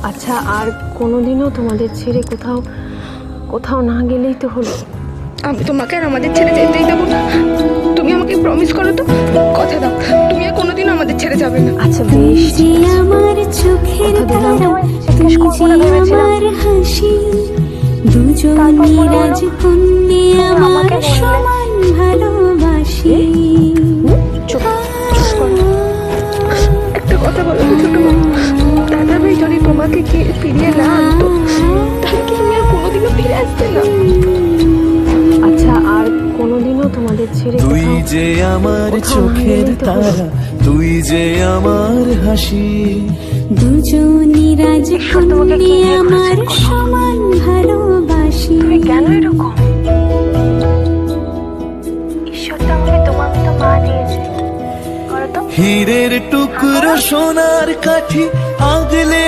আচ্ছা, আর কোনোদিনও তোমাদের ছেড়ে কোথাও কোথাও না গেলেই তো হলো। আমি তোমাকে আর আমাদের ছেড়ে যেতেই দেবো না। তুমি আমাকে প্রমিস করো তো, কথা দাও তুমি আর কোনোদিনও আমাদের ছেড়ে যাবে না। আচ্ছা বেশ, যে আমার চোখের তারা, তুই যে আমার হাসি, দুজনই রাজকন্যে আমার সমান ভালোবাসি। একটা কথা বলো তো ছোট মা, দাদা ভাই যদি তোমাকে ফিরিয়ে না আনতো তাহলে কি তুমি আর কোনোদিনও ফিরে আসতে না? আচ্ছা, আর কোনোদিনও তোমাদের ছেড়ে তুই যে আমার চোখের তারা, তুই যে আমার হাসি, দুজনই রাজকন্যে আমার সমান ভালোবাসি। কেন এরকম? ঈশ্বরটা আমাকে তোমার মতো মা দিয়েছে, করো তো। হীরের টুকরো সোনার কাঠি আগলে